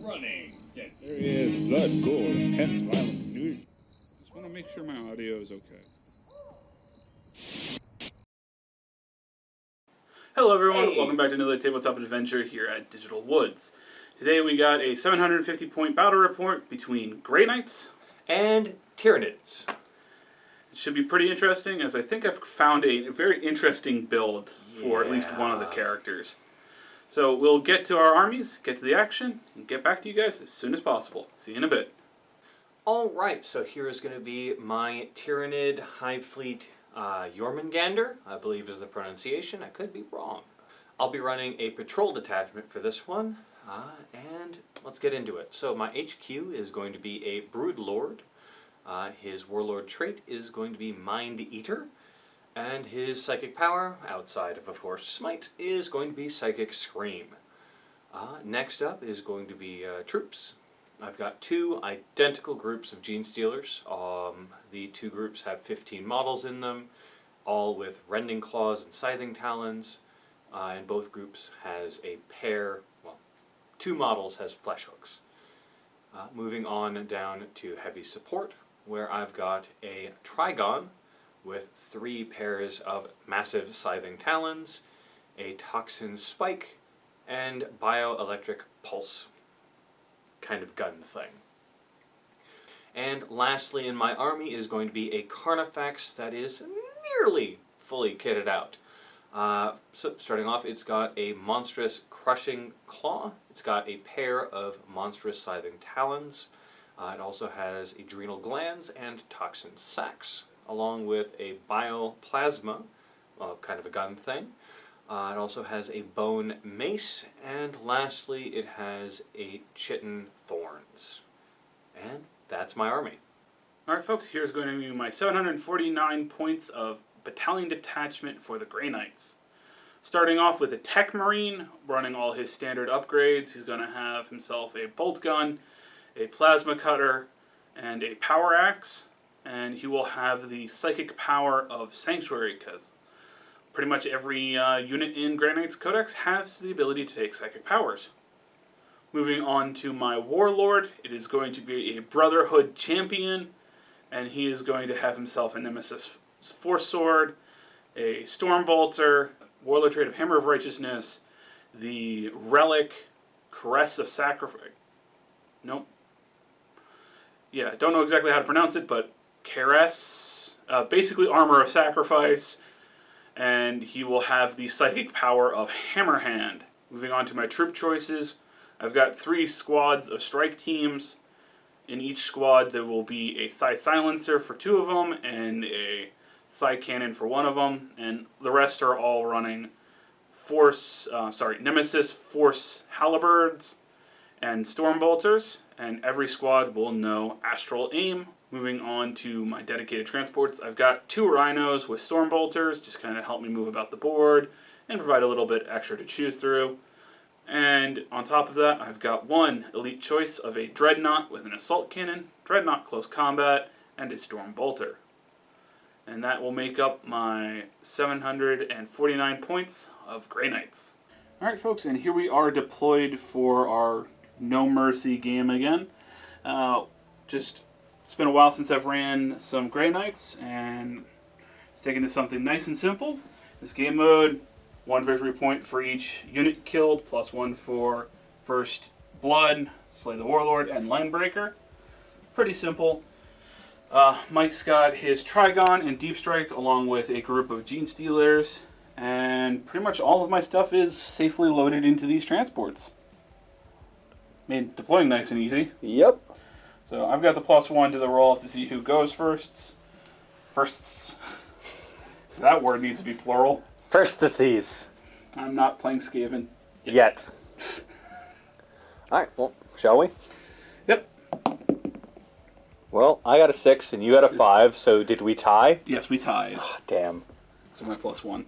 running. There is blood, gore, hence violent news. Just want to make sure my audio is okay. Hello everyone, Hey. welcome back to another tabletop adventure here at Digital Woods. Today we got a 750 point battle report between Grey Knights and Tyranids. It should be pretty interesting, as I think I've found a very interesting build for at least one of the characters. So we'll get to our armies, get to the action, and get back to you guys as soon as possible. See you in a bit. Alright, so here is going to be my Tyranid Hive Fleet Jormungandr, I believe is the pronunciation. I could be wrong. I'll be running a patrol detachment for this one, and let's get into it. So my HQ is going to be a Broodlord. His Warlord trait is going to be Mind Eater, and his Psychic Power, outside of course, Smite, is going to be Psychic Scream. Next up is going to be troops. I've got two identical groups of Gene Stealers. The two groups have 15 models in them, all with Rending Claws and Scything Talons, and both groups has a pair, well, two models has Flesh Hooks. Moving on down to Heavy Support, where I've got a Trigon with 3 pairs of massive Scything Talons, a Toxin Spike, and Bioelectric Pulse kind of gun thing. And lastly in my army is going to be a Carnifex that is nearly fully kitted out. So starting off, it's got a monstrous Crushing Claw, it's got a pair of monstrous Scything Talons, it also has Adrenal Glands and Toxin Sacs, along with a Bioplasma, kind of a gun thing. It also has a Bone Mace, and lastly it has a Chitin Thorns. And that's my army. Alright folks, here's going to be my 749 points of battalion detachment for the Grey Knights. Starting off with a Tech Marine, running all his standard upgrades. He's going to have himself a Bolt Gun, a Plasma Cutter, and a Power Axe. And he will have the Psychic Power of Sanctuary, because pretty much every unit in Grey Knight's Codex has the ability to take Psychic Powers. Moving on to my Warlord, it is going to be a Brotherhood Champion, and he is going to have himself a Nemesis Force Sword, a Stormbolter, Warlord trait of Hammer of Righteousness, the Relic, Caress of Sacrifice. Nope. Yeah, don't know exactly how to pronounce it, but Caress, basically Armor of Sacrifice, and he will have the Psychic Power of Hammerhand. Moving on to my troop choices, I've got 3 squads of strike teams. In each squad there will be a Psi Silencer for 2 of them, and a Psi Cannon for 1 of them, and the rest are all running Nemesis Force Halberds and Stormbolters, and every squad will know Astral Aim. Moving on to my dedicated transports, I've got 2 Rhinos with Stormbolters, just kind of help me move about the board and provide a little bit extra to chew through. And on top of that, I've got 1 elite choice of a Dreadnought with an Assault Cannon, Dreadnought Close Combat, and a Stormbolter. And that will make up my 749 points of Grey Knights. Alright folks, and here we are deployed for our No Mercy game again. It's been a while since I've ran some Grey Knights, and it's taken to something nice and simple. This game mode, 1 victory point for each unit killed, plus 1 for First Blood, Slay the Warlord, and Linebreaker. Pretty simple. Mike's got his Trigon and Deep Strike, along with a group of Gene Stealers, and pretty much all of my stuff is safely loaded into these transports. Made deploying nice and easy. Yep. So I've got the +1 to the roll to see who goes firsts. That word needs to be plural. Firstesses. I'm not playing Skaven. Yet. Alright, well, shall we? Yep. Well, I got a 6 and you got a 5, so did we tie? Yes, we tied. Oh, damn. So my +1.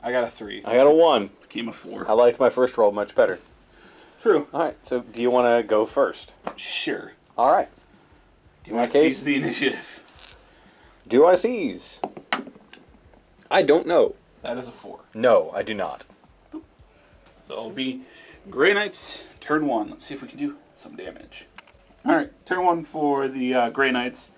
I got a 3. I got a 1. Became a 4. I liked my first roll much better. True. Alright, so do you want to go first? Sure. Alright. Do you want to seize the initiative? Do I seize? I don't know. That is a 4. No, I do not. So it'll be Grey Knights, turn 1. Let's see if we can do some damage. Alright, turn 1 for the Grey Knights.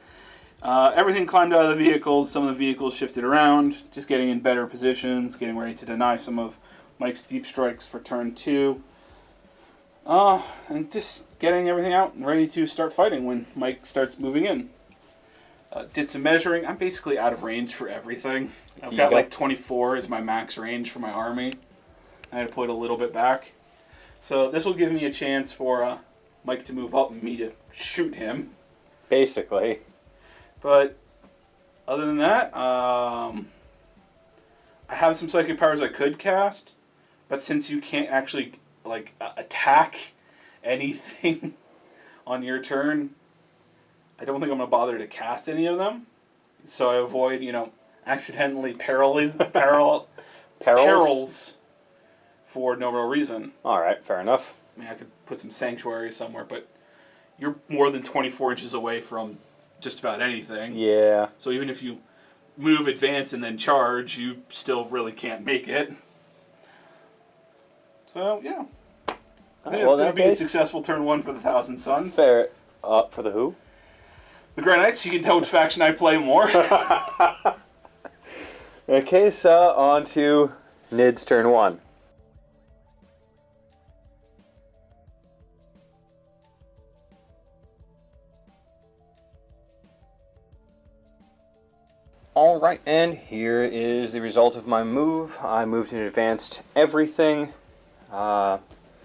Everything climbed out of the vehicles. Some of the vehicles shifted around, just getting in better positions, getting ready to deny some of Mike's deep strikes for turn 2. And just getting everything out and ready to start fighting when Mike starts moving in. Did some measuring. I'm basically out of range for everything. I've got like 24 is my max range for my army. I had to put a little bit back. So this will give me a chance for Mike to move up and me to shoot him. Basically. But other than that, I have some psychic powers I could cast. But since you can't actually attack anything on your turn, I don't think I'm going to bother to cast any of them. So I avoid, accidentally perils for no real reason. Alright, fair enough. I mean, I could put some sanctuaries somewhere, but you're more than 24 inches away from just about anything. Yeah. So even if you move, advance, and then charge, you still really can't make it. So, yeah. I think it's going to be a successful turn 1 for the Thousand Suns. Fair. For the who? The Grey Knights, you can tell which faction I play more. Okay, so on to Nid's turn 1. Alright, and here is the result of my move. I moved and advanced everything.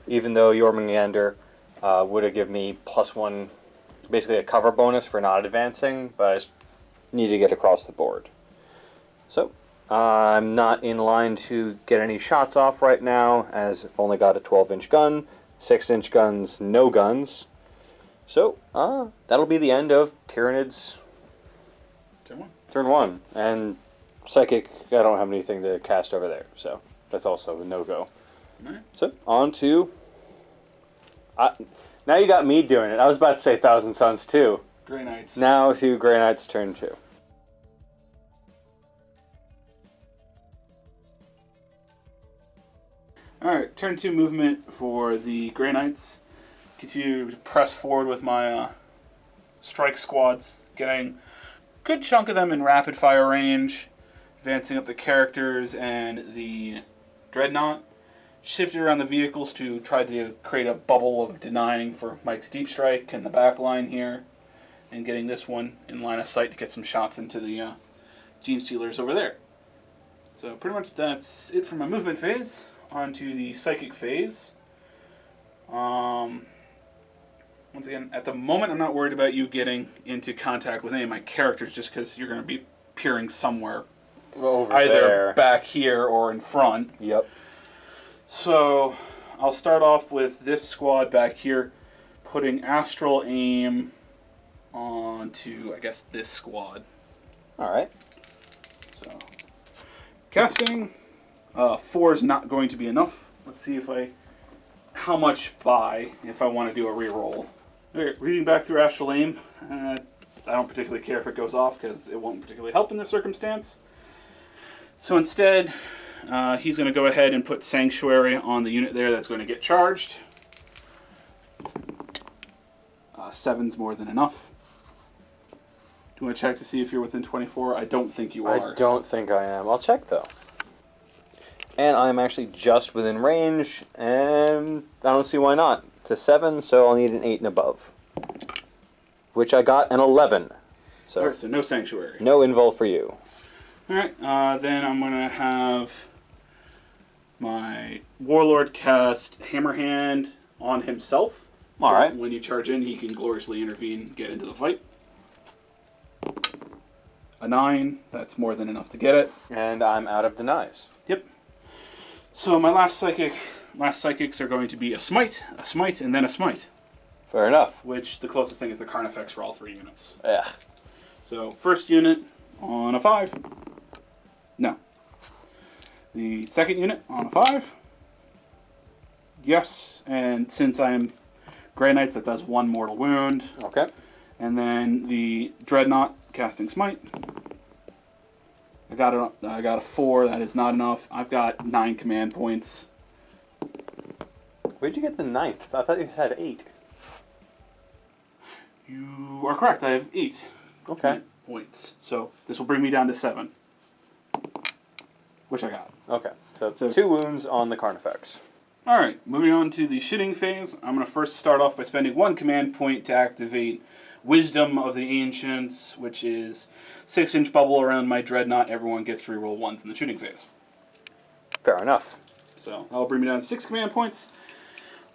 Even though Jormungandr would have given me +1, basically a cover bonus for not advancing, but I just need to get across the board. So, I'm not in line to get any shots off right now, as I've only got a 12-inch gun, 6-inch guns, no guns. So, that'll be the end of Tyranids turn 1. And Psychic, I don't have anything to cast over there, so that's also a no-go. Right. So, on to... now you got me doing it. I was about to say Thousand Suns too. Grey Knights. Now to Grey Knights turn 2. Alright, turn 2 movement for the Grey Knights. Continue to press forward with my strike squads, getting a good chunk of them in rapid fire range, advancing up the characters and the Dreadnought. Shifted around the vehicles to try to create a bubble of denying for Mike's deep strike and the back line here, and getting this one in line of sight to get some shots into the Gene Stealers over there. So pretty much that's it for my movement phase. On to the psychic phase. Once again, at the moment I'm not worried about you getting into contact with any of my characters just because you're going to be peering somewhere. Over either there. Back here or in front. Yep. So I'll start off with this squad back here, putting astral aim onto, I guess, this squad. Alright. So casting 4 is not going to be enough. Let's see how much by if I want to do a reroll. Okay, reading back through astral aim, I don't particularly care if it goes off because it won't particularly help in this circumstance. So instead, he's going to go ahead and put Sanctuary on the unit there that's going to get charged. 7's more than enough. Do you want to check to see if you're within 24? I don't think you are. I don't think I am. I'll check though. And I'm actually just within range, and I don't see why not. It's a 7, so I'll need an 8 and above. Which I got an 11. So, Alright, so no Sanctuary. no invul for you. Alright, then I'm going to have my Warlord cast Hammerhand on himself. Alright. So when you charge in, he can gloriously intervene and get into the fight. A 9, that's more than enough to get it. And I'm out of denies. Yep. So my last psychics are going to be a smite, and then a smite. Fair enough. Which the closest thing is the Carnifex for all 3 units. Ugh. So first unit on a 5. No. The second unit on a 5. Yes, and since I am Grey Knights, that does 1 mortal wound. Okay. And then the Dreadnought casting smite. I got a 4. That is not enough. I've got 9 command points. Where'd you get the 9th? I thought you had 8. You are correct. I have 8 Okay. points. So this will bring me down to 7. Which I got. Okay. So 2 wounds on the Carnifex. Alright, moving on to the shooting phase. I'm going to first start off by spending 1 command point to activate Wisdom of the Ancients, which is 6-inch bubble around my Dreadnought. Everyone gets to reroll 1s in the shooting phase. Fair enough. So that'll bring me down to 6 command points.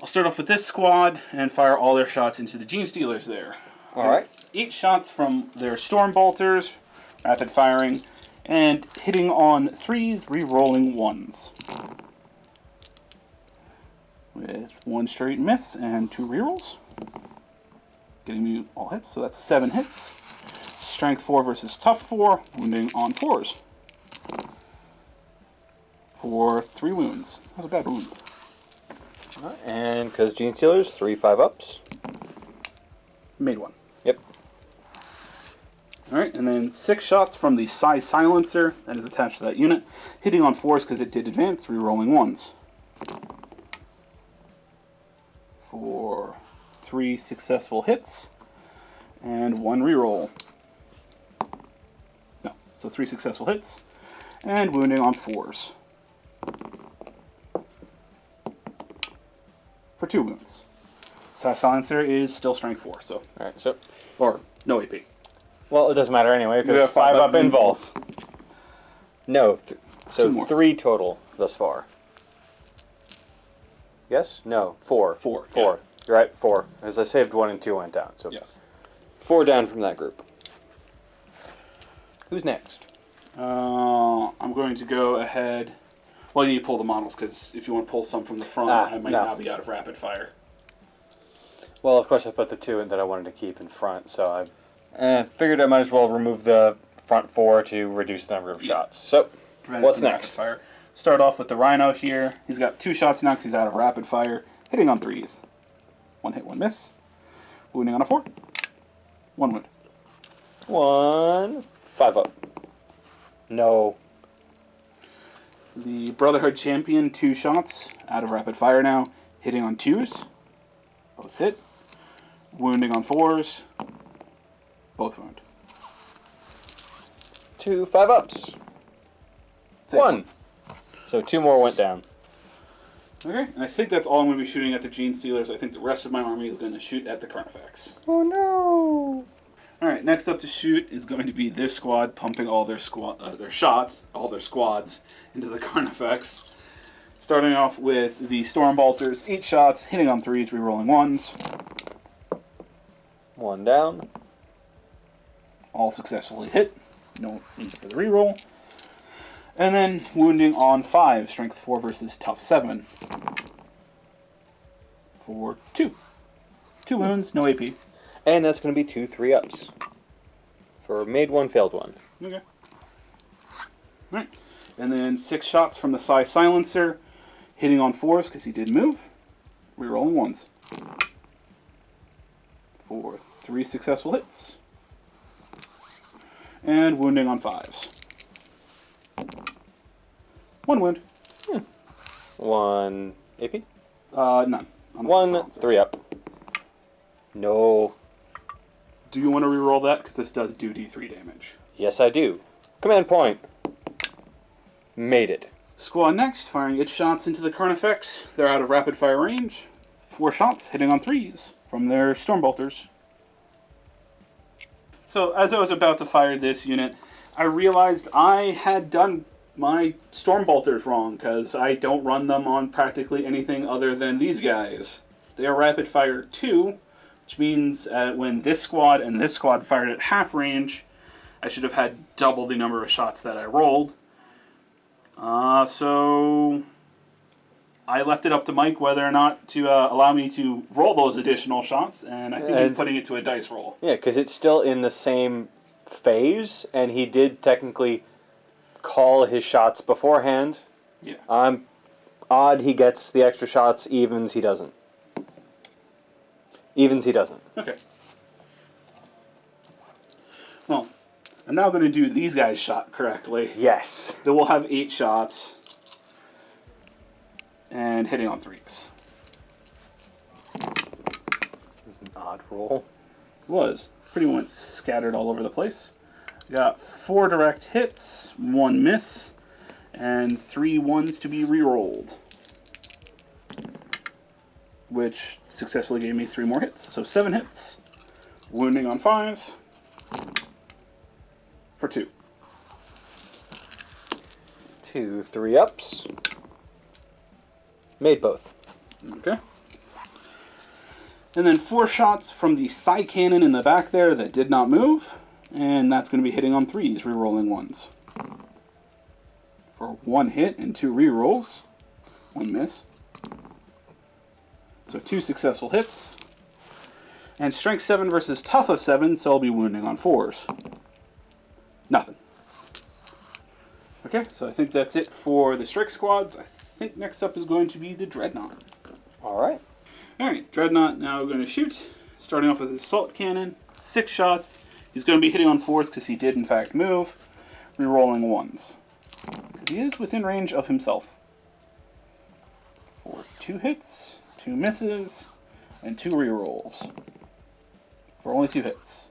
I'll start off with this squad and fire all their shots into the Gene Stealers there. Alright. 8 shots from their Storm Bolters, rapid firing, and hitting on 3s, re-rolling 1s. With 1 straight miss and 2 rerolls. Getting me all hits, so that's 7 hits. Strength 4 versus Tough 4, wounding on 4s. For 3 wounds. That was a bad wound. And because Gene Stealers, 3 5-ups. Made 1. Yep. Alright, and then 6 shots from the Psi Silencer that is attached to that unit. Hitting on 4s because it did advance, re-rolling 1s. For 3 successful hits and 1 reroll. No, so 3 successful hits and wounding on 4s. For 2 wounds. Psi Silencer is still strength 4, so. Alright, so. Or no AP. Well, it doesn't matter anyway, You because have 5 up in involves. No. So 2 more. 3 total thus far. Yes? No. 4. 4. 4. Yeah. You're right, 4. As I saved 1 and 2 went down. So Yes. 4 down from that group. Who's next? I'm going to go ahead. Well, you need to pull the models, because if you want to pull some from the front, I might now be out of rapid fire. Well, of course I put the 2 that I wanted to keep in front, so I figured I might as well remove the front 4 to reduce the number of shots. So, what's next? Fire. Start off with the Rhino here. He's got 2 shots now because he's out of rapid fire. Hitting on 3s. 1 hit, 1 miss. Wounding on a 4. 1 wound. 1 5-up. No. The Brotherhood Champion, 2 shots. Out of rapid fire now. Hitting on 2s. Both hit. Wounding on 4s. Both wound. 2 5-ups. 1. So 2 more went down. Okay, and I think that's all I'm going to be shooting at the Gene Stealers. I think the rest of my army is going to shoot at the Carnifex. Oh no! Alright, next up to shoot is going to be this squad pumping all their shots, all their squads, into the Carnifex. Starting off with the Storm Bolters, 8 shots, hitting on 3s, re-rolling 1s. 1 down. All successfully hit. No need for the re-roll. And then wounding on 5, strength 4 versus tough 7. For 2. 2 wounds, no AP. And that's going to be 2 3-ups. For made 1, failed 1. Okay. Alright. And then 6 shots from the Psi Silencer, hitting on 4s because he did move. Rerolling 1s. For 3 successful hits. And wounding on 5s. 1 wound. 1 AP? None. On the 1 Silencer. 3-up. No. Do you want to reroll that? Because this does do D3 damage. Yes, I do. Command point. Made it. Squad next, firing its shots into the Carnifex. They're out of rapid fire range. 4 shots, hitting on 3s from their Stormbolters. So, as I was about to fire this unit, I realized I had done my Stormbolters wrong, because I don't run them on practically anything other than these guys. They are rapid fire 2, which means when this squad and this squad fired at half range, I should have had double the number of shots that I rolled. So I left it up to Mike whether or not to allow me to roll those additional shots, and I think he's putting it to a dice roll. Yeah, because it's still in the same phase, and he did technically call his shots beforehand. Yeah. Odd he gets the extra shots, evens he doesn't. Evens he doesn't. Okay. Well, I'm now going to do these guys shot correctly. Yes. They will have 8 shots and hitting on 3s. was an odd roll. Was pretty much scattered all over the place. Got 4 direct hits, 1 miss, and 3 ones to be re-rolled, which successfully gave me 3 more hits. So 7 hits, wounding on 5s for 2. 2 3-ups. Made both. Okay. And then 4 shots from the side cannon in the back there that did not move. And that's going to be hitting on 3s, re-rolling 1s. For 1 hit and 2 re-rolls. 1 miss. So 2 successful hits. And strength 7 versus tough of 7, so I'll be wounding on 4s. Nothing. Okay, so I think that's it for the strike squads. I think next up is going to be the Dreadnought. Alright. Alright, Dreadnought now going to shoot. Starting off with his assault cannon. 6 shots. He's going to be hitting on 4s because he did in fact move. Rerolling 1s. Because he is within range of himself. For 2 hits, 2 misses, and 2 rerolls. For only 2 hits.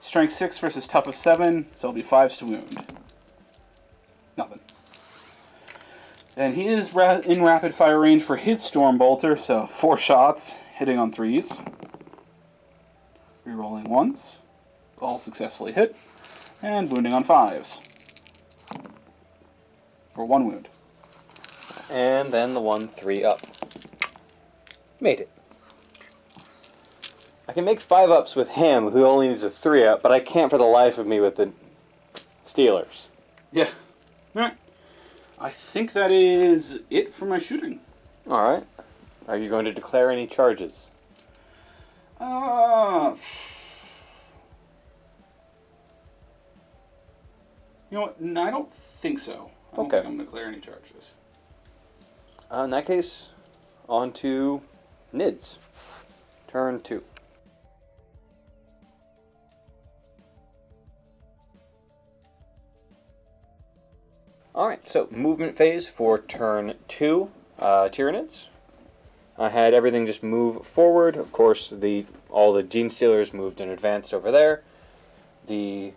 Strength 6 versus tough of 7, so it'll be 5s to wound. Nothing. And he is in rapid fire range for his Storm Bolter, so 4 shots, hitting on 3s. Rerolling 1s. All successfully hit. And wounding on 5s. For 1 wound. And then the 1 3-up. Made it. I can make 5-ups with him, who only needs a 3-up, but I can't for the life of me with the Steelers. Yeah. Alright. I think that is it for my shooting. Alright. Are you going to declare any charges? You know what? No, I don't think so. I don't Okay. think I'm going to declare any charges. In that case, on to Nids. Turn 2. Alright, so movement phase for turn 2, Tyranids. I had everything just move forward. Of course, all the Gene Stealers moved and advanced over there. The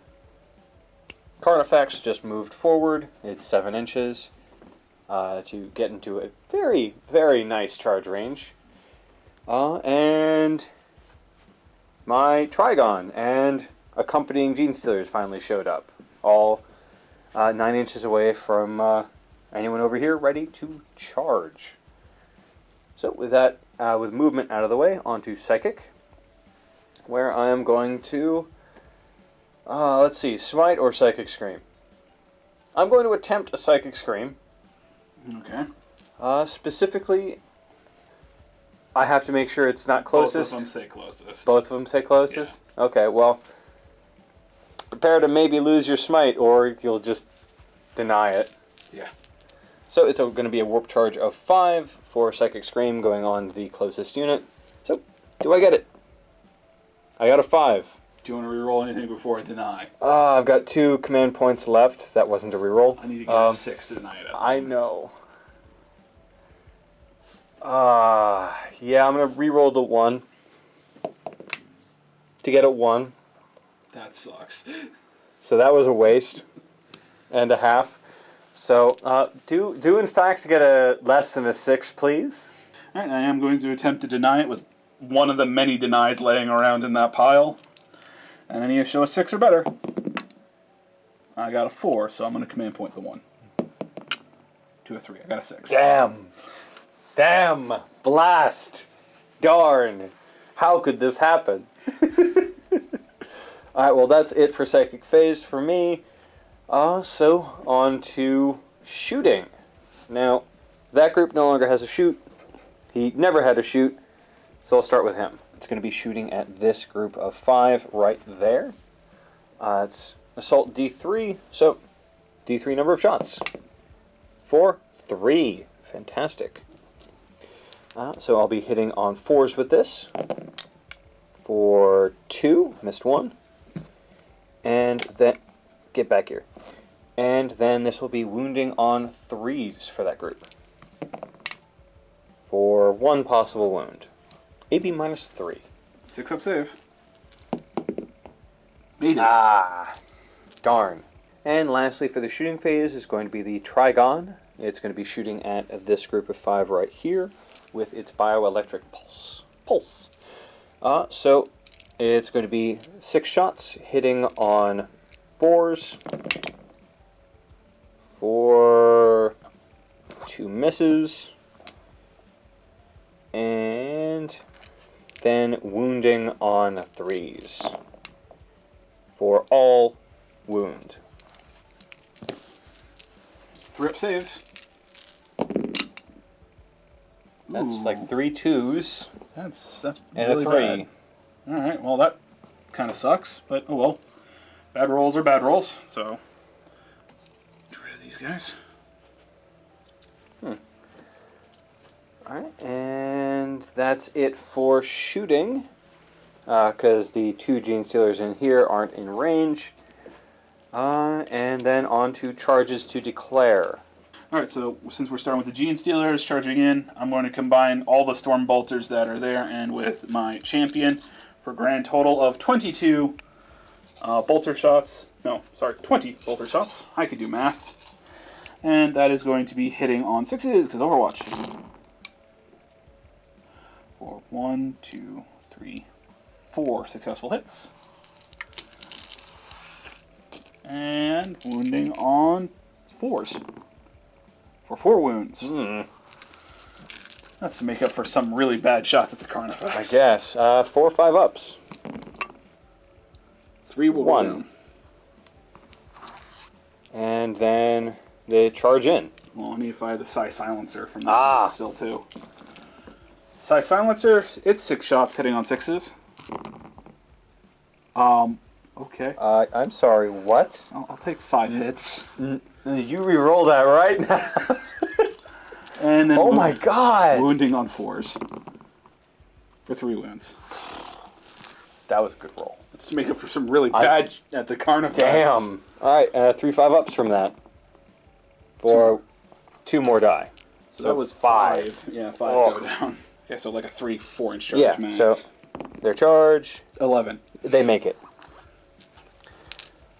Carnifex just moved forward. It's 7 inches to get into a very, very nice charge range. And my Trigon and accompanying Gene Stealers finally showed up. All 9 inches away from anyone over here ready to charge. So with that, with movement out of the way, onto Psychic, where I am going to, let's see, Smite or Psychic Scream. I'm going to attempt a Psychic Scream. Okay. Specifically, I have to make sure it's not closest. Both of them say closest. Both of them say closest? Yeah. Okay, well, prepare to maybe lose your Smite, or you'll just deny it. Yeah. So it's going to be a warp charge of 5 for Psychic Scream going on the closest unit. So, do I get it? I got a 5. Do you want to reroll anything before I deny? I've got 2 command points left. That wasn't a reroll. I need to get a 6 to deny it. I know. Yeah, I'm going to reroll the 1 to get a 1. That sucks. So that was a waste and a half. So, do in fact get a less than a 6, please. Alright, I am going to attempt to deny it with one of the many denies laying around in that pile. And I need to show a 6 or better. I got a 4, so I'm going to command point the 1. To a 3. I got a 6. Damn! Blast! Darn! How could this happen? Alright, well that's it for Psychic Phase for me. So, on to shooting. Now, that group no longer has a shoot. He never had a shoot, so I'll start with him. It's going to be shooting at this group of 5 right there. It's Assault D3, so D3 number of shots. For 3. Fantastic. So I'll be hitting on 4s with this. For 2, missed 1. And then, get back here. And then this will be wounding on 3s for that group. For 1 possible wound. AB minus 3. 6-up save. Made it. Ah, darn. And lastly, for the shooting phase is going to be the Trigon. It's going to be shooting at this group of 5 right here with its bioelectric pulse. So it's going to be 6 shots hitting on 4s for 2 misses, and then wounding on 3s for all wound. 3-up saves. That's Ooh. like 3 2s That's and really a 3. bad. All right. Well, that kind of sucks, but oh well. Bad rolls are bad rolls. So get rid of these guys. Alright, and that's it for shooting, because the 2 Gene Stealers in here aren't in range. And then on to charges to declare. Alright, so since we're starting with the Gene Stealers charging in, I'm going to combine all the Storm Bolters that are there and with my champion for a grand total of 22 bolter shots. No, sorry, 20 bolter shots. I could do math. And that is going to be hitting on 6s, because Overwatch. For 1, 2, 3, 4 successful hits. And wounding on 4s. For 4 wounds. That's to make up for some really bad shots at the Carnifex. I guess. 4 or 5 ups. 3 will 1. go down. And then they charge in. Well, I need to fire the Psi Silencer from that still, too. Psi Silencer, it's 6 shots hitting on 6s. Okay. I'm sorry, what? I'll take 5 hits. You re-roll that right now? And then Oh my god! wounding on 4s. For 3 wounds. That was a good roll. It's to make up for some really bad at the Carnifex. Damn! Alright, 3 5-ups from that. For 2 more die. So that was 5. Yeah, 5 go down. Okay, so like a 3 4-inch charge Yeah, max. so their charge, 11. they make it.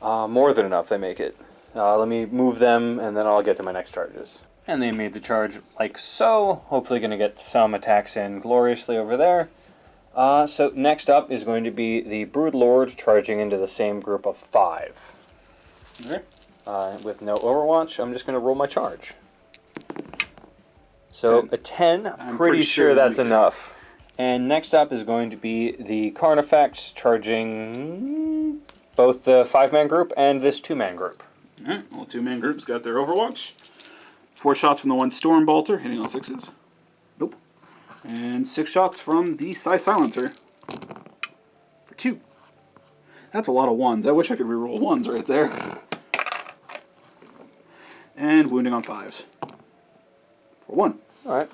More than enough, they make it. Let me move them, and then I'll get to my next charges. And they made the charge like so. Hopefully going to get some attacks in gloriously over there. So next up is going to be the Broodlord charging into the same group of 5. Okay. With no Overwatch, I'm just going to roll my charge. So 10. a 10, I'm pretty sure that's we can. enough. And next up is going to be the Carnifex charging both the 5-man group and this 2-man group. Alright, all 2-man groups got their Overwatch. 4 shots from the 1 Storm Bolter, hitting on 6s. Nope. And 6 shots from the Psi Silencer. For 2. That's a lot of 1s. I wish I could reroll 1s right there. And wounding on 5s. For 1. Alright.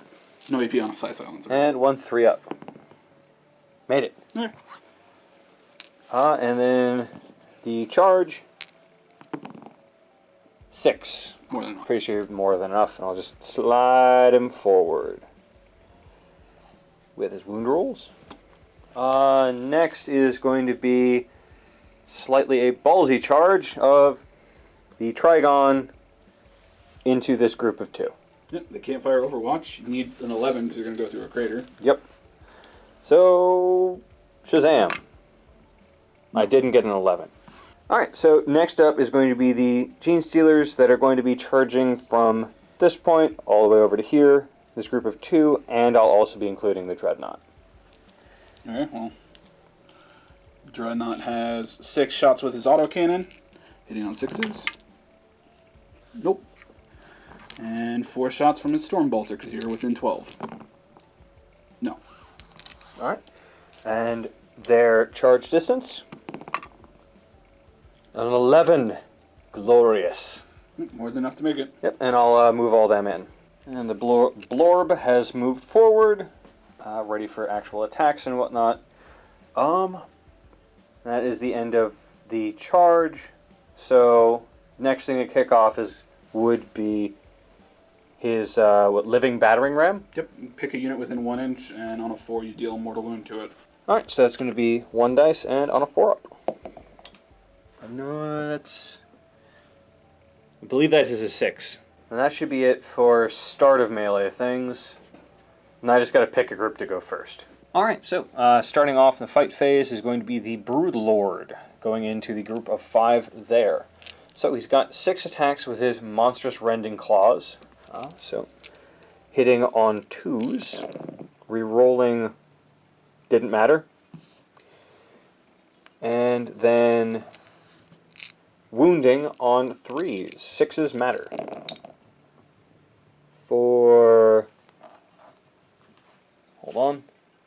No AP on a Psi Silencer. And 1 3-up. Made it. Alright. And then the charge. 6. More than enough. Pretty sure more than enough, and I'll just slide him forward with his wound rolls. Next is going to be slightly a ballsy charge of the Trigon into this group of 2. Yep, they can't fire Overwatch. You need an 11 because you're going to go through a crater. Yep. So, Shazam. I didn't get an 11. Alright, so next up is going to be the Gene Stealers that are going to be charging from this point all the way over to here, this group of 2, and I'll also be including the Dreadnought. Alright, well. Dreadnought has 6 shots with his autocannon, hitting on 6s. Nope. And 4 shots from his Storm Bolter because you're within 12. No. Alright. And their charge distance? An 11. Glorious. More than enough to make it. Yep, and I'll move all them in. And the Blorb has moved forward, ready for actual attacks and whatnot. That is the end of the charge. So, next thing to kick off would be his living battering ram. Yep. Pick a unit within 1 inch, and on a 4 you deal a mortal wound to it. Alright, so that's going to be 1 dice and on a 4-up. No, that's... I believe that is a 6. And that should be it for start of melee things. And I just got to pick a group to go first. Alright, so starting off in the fight phase is going to be the Broodlord, going into the group of 5 there. So he's got 6 attacks with his monstrous rending claws. So hitting on 2s, re-rolling didn't matter. And then wounding on 3s. 6s matter. For... hold on.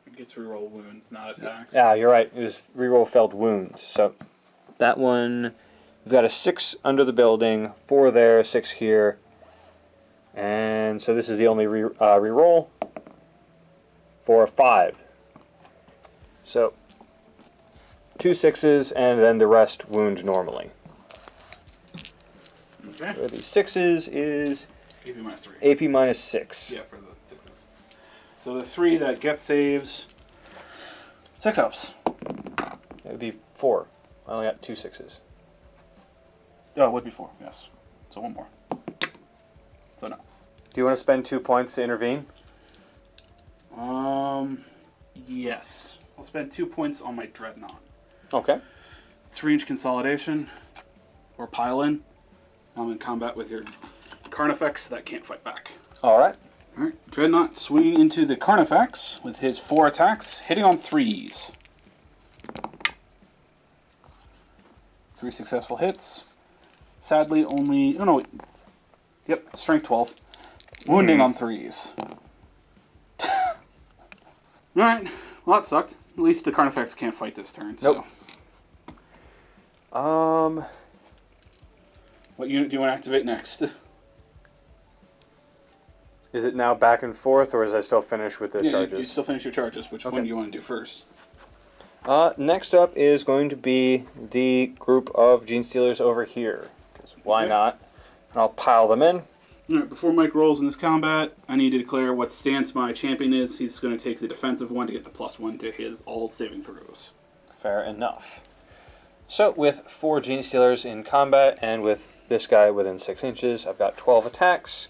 It gets reroll wounds, not attacks. Yeah, you're right. It was reroll failed wounds. So that one, we've got a 6 under the building, 4 there, 6 here. And so this is the only reroll for a 5. So 2 6s, and then the rest wound normally. Okay. So the 6s is AP minus 3. AP minus 6. Yeah, for the 6s. So the 3 that get saves, 6 ups. It would be 4. I only got 2 6s. Oh, it would be 4, yes. So 1 more. So no. Do you want to spend 2 points to intervene? Yes. I'll spend 2 points on my Dreadnought. Okay. 3-inch consolidation, or pile in. I'm in combat with your Carnifex that can't fight back. Alright. Alright, Dreadnought swinging into the Carnifex with his 4 attacks, hitting on 3s. 3 successful hits. Sadly, only... oh no, wait. Yep, strength 12. Wounding on 3s. Alright, well that sucked. At least the Carnifex can't fight this turn, so... Nope. What unit do you want to activate next? Is it now back and forth, or is I still finished with the Yeah, charges? you still finish your charges. Which one do you want to do first? Next up is going to be the group of Gene Stealers over here. 'Cause why Okay. not? And I'll pile them in. Alright, before Mike rolls in this combat, I need to declare what stance my champion is. He's going to take the defensive one to get the +1 to his all saving throws. Fair enough. So, with 4 Gene Stealers in combat, and with this guy within 6 inches, I've got 12 attacks,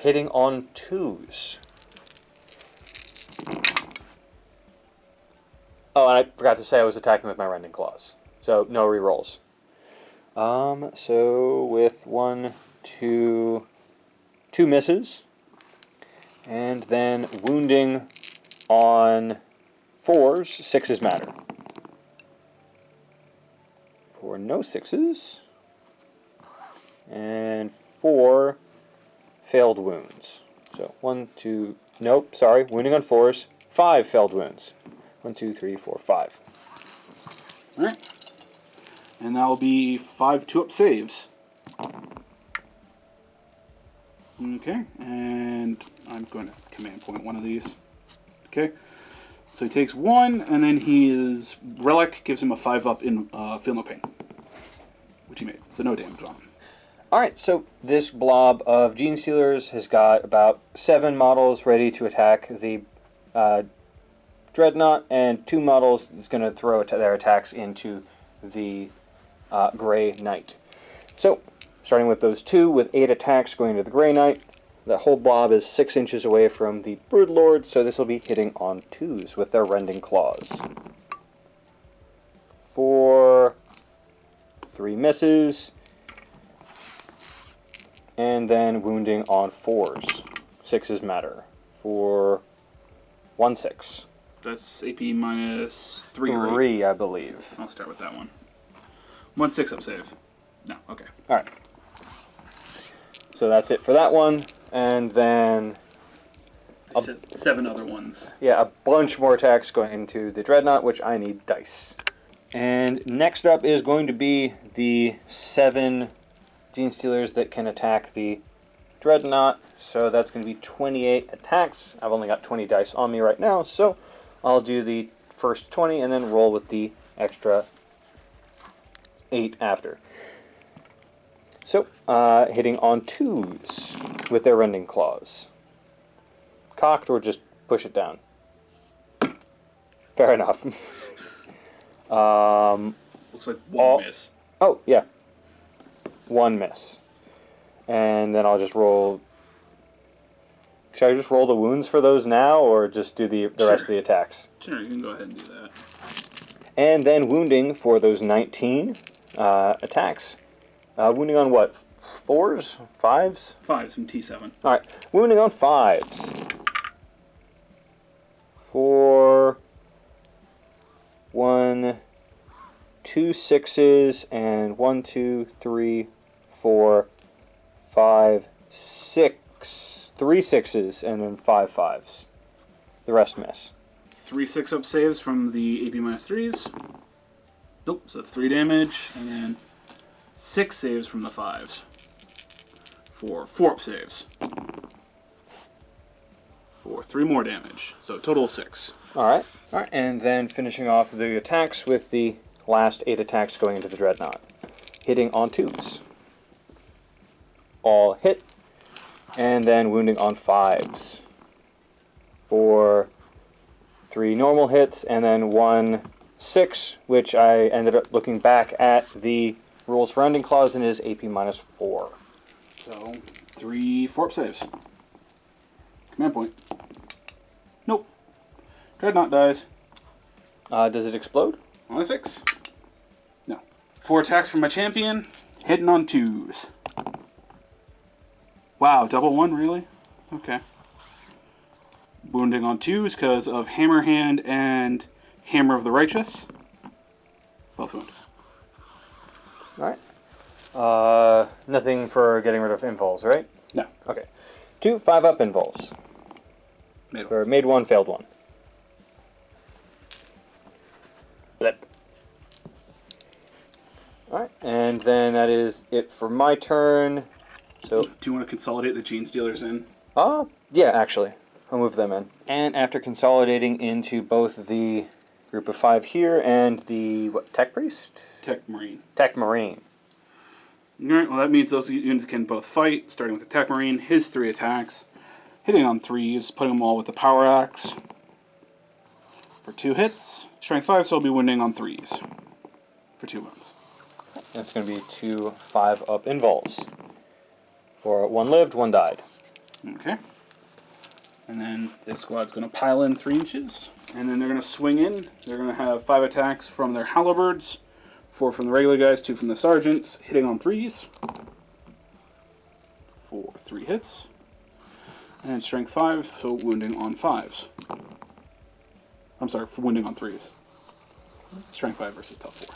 hitting on 2s. Oh, and I forgot to say I was attacking with my Rending Claws. So, no rerolls. So, with 1, 2, 2 misses, and then wounding on 4s, 6s matter. For no 6s, and 4 failed wounds. So 1, 2, nope, sorry, wounding on 4s, 5 failed wounds. 1, 2, 3, 4, 5. Alright. And that will be 5 2-up saves. Okay, and I'm going to command point one of these. Okay, so he takes 1, and then his relic gives him a 5-up in Feel No Pain, which he made, so no damage on him. Alright, so this blob of Gene Stealers has got about 7 models ready to attack the Dreadnought, and 2 models is going to throw their attacks into the Grey Knight. So, starting with those 2, with 8 attacks going to the Grey Knight. The whole blob is 6 inches away from the Broodlord, so this will be hitting on 2s with their Rending Claws. 4, 3 misses, and then wounding on 4s. 6s matter. For 1 6. That's AP minus 3, right? 3, I believe. I'll start with that one. 1 6-up save. No, okay. Alright. So that's it for that one. And then, 7 other ones. yeah, a bunch more attacks going into the Dreadnought, which I need dice. And next up is going to be the 7 Gene Stealers that can attack the Dreadnought. So that's going to be 28 attacks. I've only got 20 dice on me right now, so I'll do the first 20 and then roll with the extra 8 after. So, hitting on 2s with their Rending Claws. Cocked or just push it down? Fair enough. Looks like one miss. Oh, yeah. One miss. And then I'll just roll... Should I just roll the wounds for those now, or just do the rest of the attacks? Sure, you can go ahead and do that. And then wounding for those 19 attacks. Wounding on what? 4s? 5s? 5s from T7. Alright, wounding on 5s. For 1, 2 6s, and 1, 2, 3, 4, 5, 6. 3 6s, and then 5 5s. The rest miss. 3 6-up saves from the AP -3s. Nope, so that's 3 damage, and then 6 saves from the 5s. For 4-up saves. For 3 more damage. So total 6. Alright, and then finishing off the attacks with the last 8 attacks going into the Dreadnought. Hitting on 2s. All hit. And then wounding on 5s. For 3 normal hits, and then 1 6, which I ended up looking back at the rules for ending clause and is AP -4. So 3 4-up saves. Command point. Nope. Dreadnought dies. Does it explode? On a 6. No. 4 attacks from my champion. Hitting on 2s. Wow, double 1, really? Okay. Wounding on 2s because of Hammer Hand and Hammer of the Righteous. Both wound. Alright. Nothing for getting rid of invols, right? No. Okay. 2 5-up invols. Made Or made 1, failed 1. Blip. Alright, and then that is it for my turn. So, Do you want to consolidate the Gene Stealers in? yeah, actually. I'll move them in. And after consolidating into both the group of 5 here and the, what, Tech Priest? Tech Marine. Tech Marine. Alright, well that means those units can both fight, starting with the Tech Marine, his 3 attacks. Hitting on 3s, putting them all with the Power Axe. For 2 hits. Strength 5, so I'll be wounding on 3s. For 2 wounds. That's going to be 2 5-up invols. For 1 lived, 1 died. Okay. And then this squad's going to pile in 3 inches. And then they're going to swing in. They're going to have 5 attacks from their halberds, 4 from the regular guys, 2 from the sergeants, hitting on 3s. For 3 hits. And strength 5, so wounding on 5s. I'm sorry, for wounding on 3s. Strength 5 versus tough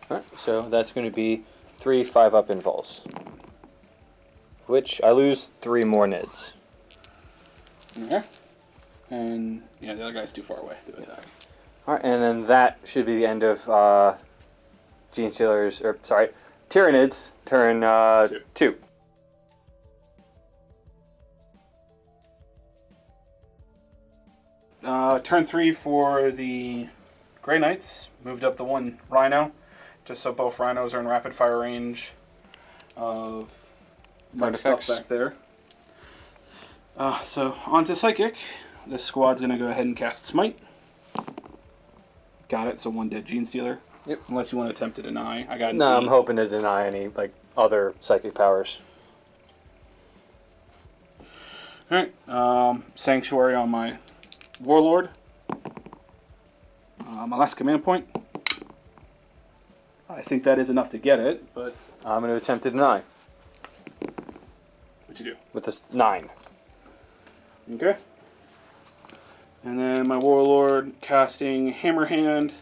4. Alright, so that's going to be 3 5-up invols. Which I lose 3 more nids. Okay. And yeah, the other guy's too far away to attack. Alright, and then that should be the end of Gene Stealers, or sorry, Tyranids, turn 2. Turn 3 for the Grey Knights. Moved up the 1 Rhino, just so both Rhinos are in rapid fire range of my stuff back there. So on to Psychic. This squad's going to go ahead and cast Smite. Got it, so 1 dead Gene Stealer. Yep. Unless you want to attempt to deny. I got an No, 8. I'm hoping to deny any other psychic powers. Alright, Sanctuary on my Warlord. My last command point. I think that is enough to get it, but I'm going to attempt to deny what you do? with this 9. Okay. And then my Warlord casting Hammer Hand.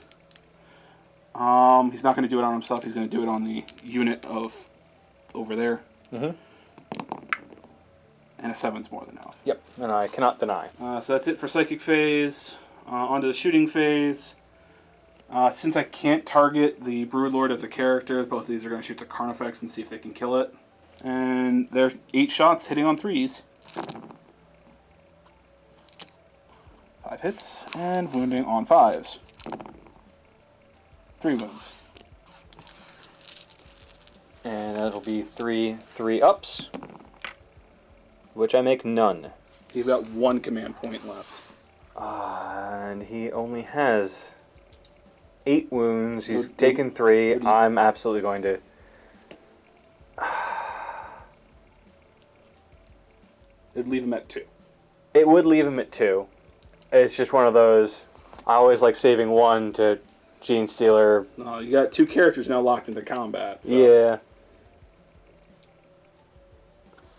He's not going to do it on himself. He's going to do it on the unit of over there. Mm-hmm. And a 7's more than enough. Yep, and I cannot deny. So that's it for Psychic phase. Onto the shooting phase. Since I can't target the Broodlord as a character, both of these are going to shoot the Carnifex and see if they can kill it. And there's 8 shots hitting on 3s. 5 hits, and wounding on 5s. 3 wounds. And that'll be 3 3-ups, which I make none. He's got 1 command point left. And he only has 8 wounds. He's Would- taken 3. would he- I'm absolutely going to... It'd leave him at 2. It would leave him at 2. It's just one of those... I always like saving 1 to Gene Stealer. No, you got 2 characters now locked into combat. So. Yeah.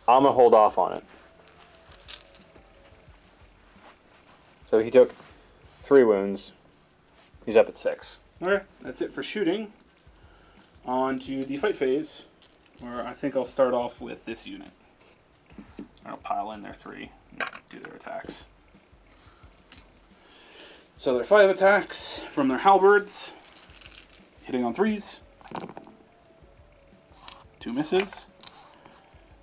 I'm going to hold off on it. So he took 3 wounds. He's up at 6. Okay, that's it for shooting. On to the fight phase, where I think I'll start off with this unit. I'll pile in their 3 and do their attacks. So their 5 attacks from their halberds, hitting on 3s, 2 misses,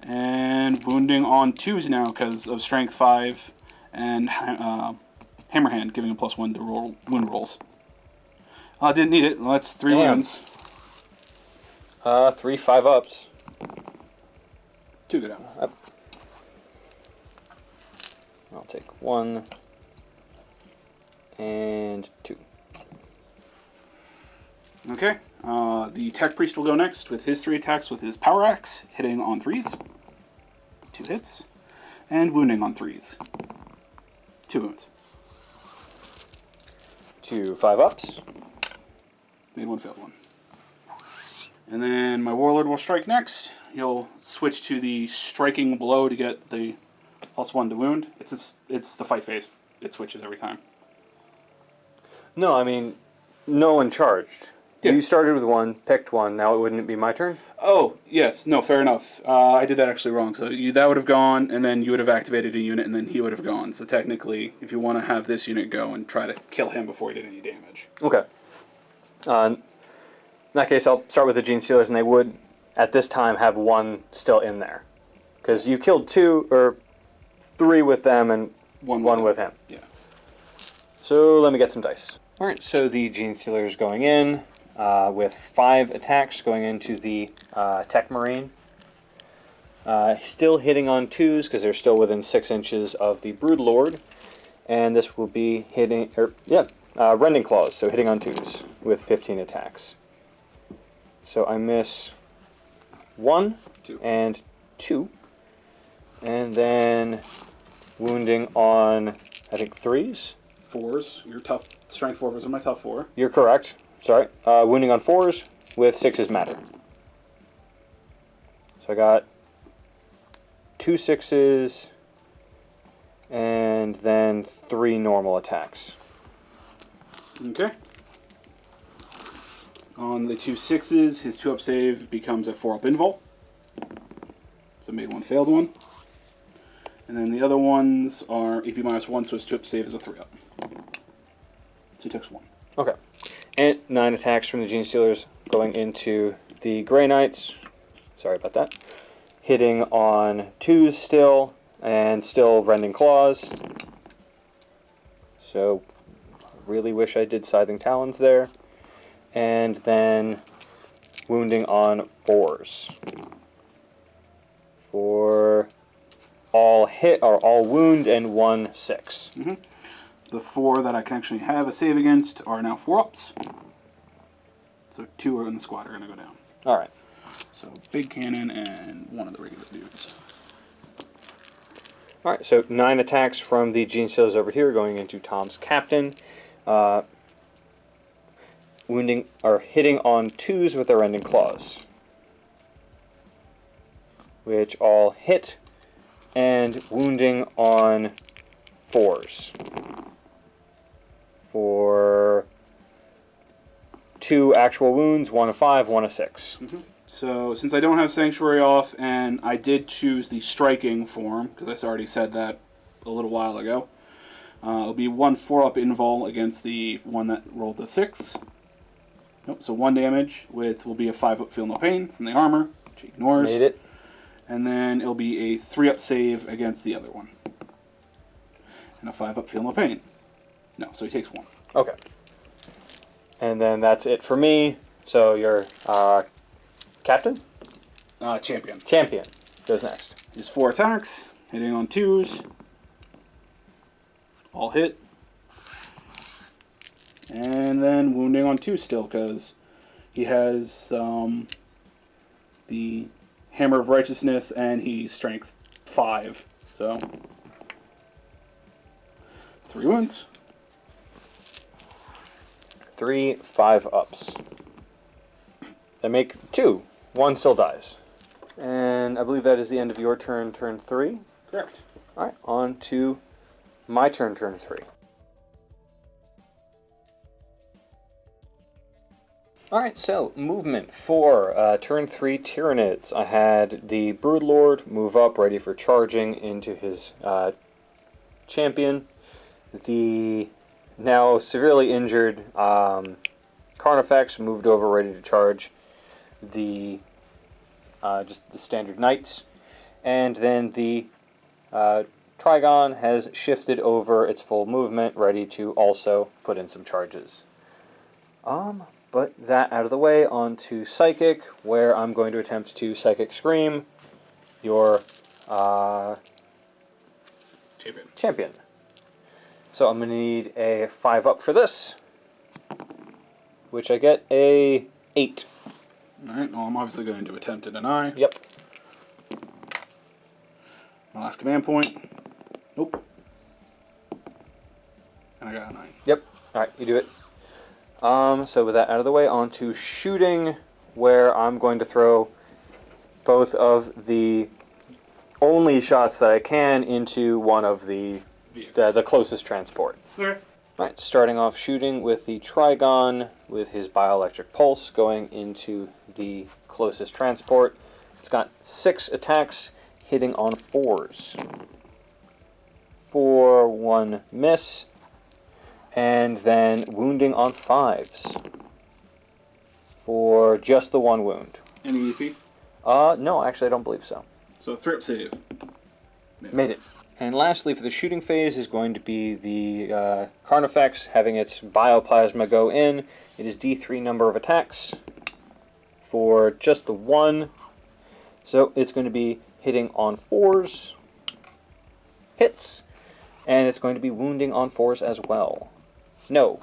and wounding on 2s now because of strength 5 and hammerhand, giving him +1 to wound rolls. Didn't need it. Well, that's 3 Damn. wounds. 3 5-ups. 2 go down. I'll take 1 and 2. Okay. The Tech Priest will go next with his 3 attacks with his Power Axe, hitting on 3s. 2 hits. And wounding on 3s. 2 wounds. 2 5-ups. Made 1, failed 1. And then my Warlord will strike next. He'll switch to the striking blow to get the +1 to wound. It's the fight phase. It switches every time. No, I mean, no one charged. Yeah. You started with 1, picked 1. Now wouldn't it be my turn? Oh, yes. No, fair enough. I did that actually wrong. So that would have gone, and then you would have activated a unit, and then he would have gone. So technically, if you want to have this unit go and try to kill him before he did any damage. Okay. In that case, I'll start with the Gene Stealers, and they would, at this time, have 1 still in there. Because you killed 2, or 3 with them, and 1 with him. Yeah. So let me get some dice. Alright, so the Gene Stealers going in, with 5 attacks going into the Tech Marine. Still hitting on 2s, because they're still within 6 inches of the Brood Lord. And this will be hitting, Rending Claws, so hitting on 2s with 15 attacks. So I miss 1 2. and 2. And then wounding on, I think, 3s. 4s. Your tough strength 4s are my tough 4. You're correct. Sorry. Wounding on 4s with 6s matter. So I got 2 6s and then 3 normal attacks. Okay. On the 2 6s, his 2-up save becomes a 4-up invul. So made 1, failed 1. And then the other ones are AP -1, so his 2-up save is a 3-up. So he takes 1. Okay. And 9 attacks from the Gene Stealers going into the Grey Knights. Sorry about that. Hitting on 2s still, and still Rending Claws. So, really wish I did Scything Talons there. And then wounding on 4s. For all hit, or all wound, and 1 6. The 4 that I can actually have a save against are now 4-ups. So 2 are in the squad are going to go down. Alright. So big cannon and 1 of the regular dudes. Alright, so 9 attacks from the Gene Stealers over here going into Tom's Captain. Wounding, or hitting on 2s with their Rending Claws. Which all hit, and wounding on 4s. For 2 actual wounds, 1 of 5, 1 of 6. So since I don't have Sanctuary off, and I did choose the striking form, because I already said that a little while ago, it'll be 1 4-up invul against the one that rolled the 6. Nope, so 1 damage will be a 5-up feel no pain from the armor, which he ignores. Made it. And then it'll be a 3-up save against the other one. And a 5-up feel no pain. No, so he takes 1. Okay. And then that's it for me. So your Captain? Champion. Champion goes next. His 4 attacks, hitting on 2s. All hit. And then wounding on 2 still, because he has the Hammer of Righteousness and he's Strength 5. So 3 wounds. 3 5-ups. That make 2. 1 still dies. And I believe that is the end of your turn, turn 3. Correct. Alright, on to my turn, turn 3. Alright, so movement for turn 3 Tyranids. I had the Broodlord move up, ready for charging into his champion. The now severely injured Carnifex moved over, ready to charge the just the standard knights. And then the Trigon has shifted over its full movement, ready to also put in some charges. But that out of the way, on to Psychic, where I'm going to attempt to Psychic Scream your champion. So I'm going to need a 5-up for this, which I get a 8. Alright, well, I'm obviously going to attempt to deny. Yep. My last command point. Nope. And I got a 9. Yep. Alright, you do it. So with that out of the way, on to shooting, where I'm going to throw both of the only shots that I can into one of the closest transport. Okay. Right, starting off shooting with the Trigon with his Bioelectric Pulse going into the closest transport. It's got 6 attacks hitting on 4s. 4, 1 miss. And then wounding on 5s for just the 1 wound. Any EP? No, actually I don't believe so. So Thrip save. Made it. And lastly, for the shooting phase is going to be the Carnifex having its Bioplasma go in. It is D3 number of attacks for just the 1. So it's going to be hitting on 4s. Hits. And it's going to be wounding on 4s as well. No.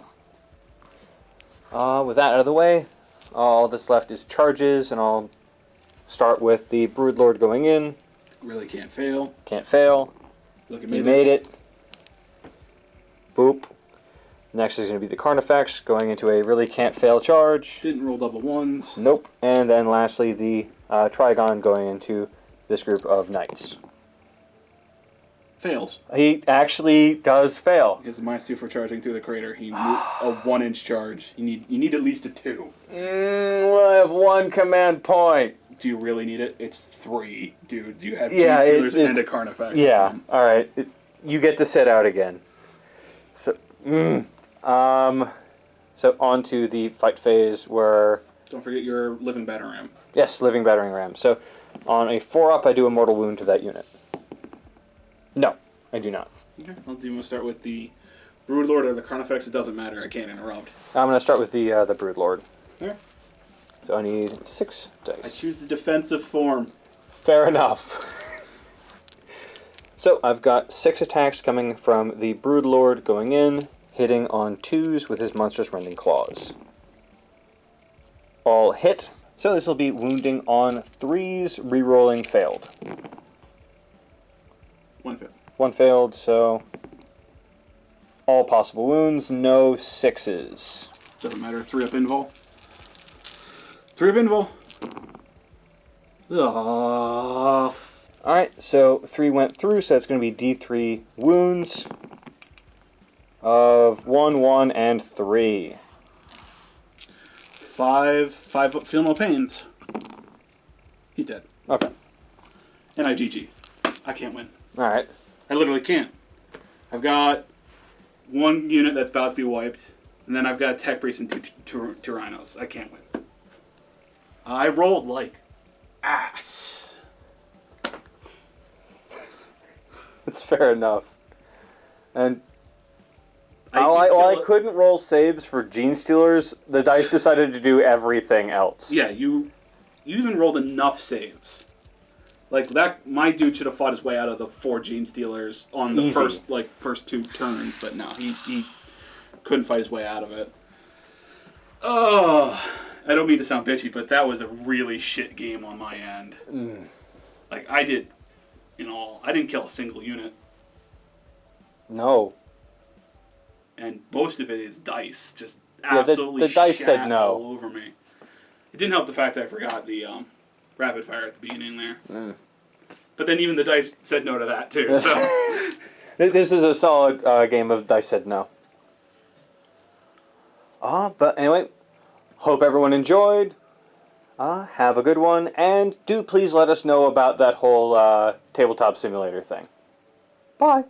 With that out of the way, all that's left is charges, and I'll start with the Broodlord going in. Really can't fail. Can't fail. Look at You made it. Boop. Next is going to be the Carnifex going into a really can't fail charge. Didn't roll double 1s. Nope. And then lastly the Trigon going into this group of knights. Fails. He actually does fail. He has a -2 for charging through the crater. He moved a 1-inch charge. You need at least a 2. Well, I have 1 command point. Do you really need it? It's 3, dude. You have Yeah, Gene Stealers and a Carnifex. Yeah. All right. You get to sit out again. So, so on to the fight phase where. Don't forget your living battering ram. Yes, living battering ram. So, on a 4-up, I do a mortal wound to that unit. No, I do not. Okay. Well, do you want to start with the Broodlord or the Carnifex? It doesn't matter. I can't interrupt. I'm going to start with the Broodlord. Okay. So I need 6 dice. I choose the defensive form. Fair enough. So I've got 6 attacks coming from the Broodlord going in, hitting on 2s with his monstrous rending claws. All hit. So this will be wounding on 3s, re-rolling failed. 1 fail. 1 failed, so all possible wounds, no 6s. Doesn't matter. 3-up invul. 3-up invul. Alright, so 3 went through, so that's going to be D3 wounds of 1, 1, and 3. 5 up, feel no pains. He's dead. Okay. And I GG. I can't win. Alright. I literally can't. I've got 1 unit that's about to be wiped, and then I've got a Tech Priest and 2 Rhinos. I can't win. I rolled like ass. It's fair enough. And I while I couldn't roll saves for Gene Stealers, the dice decided to do everything else. Yeah, you even rolled enough saves. Like that, my dude should have fought his way out of the 4 Gene Stealers on the Easy. first 2 turns, but no, he couldn't fight his way out of it. Oh, I don't mean to sound bitchy, but that was a really shit game on my end. Like, I didn't kill a single unit. No. And most of it is dice. Just Yeah, absolutely the dice shat said no. all over me. It didn't help the fact that I forgot the rapid fire at the beginning there. But then even the dice said no to that, too. So This is a solid game of dice said no. But anyway, hope everyone enjoyed. Have a good one, and do please let us know about that whole tabletop simulator thing. Bye.